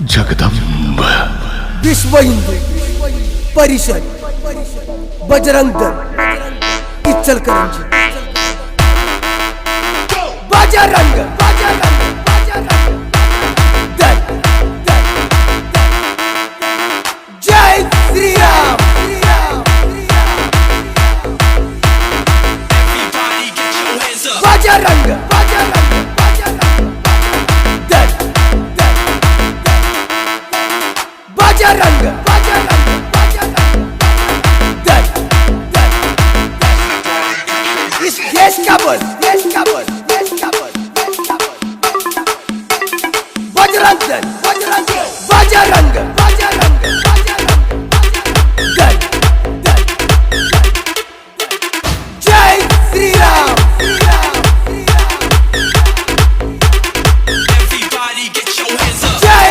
जगदंब विश्व हिंदू परिषद बजरंग दल इचलकरंजी बजरंग दल जय श्री राम बजरंग दल बजरंग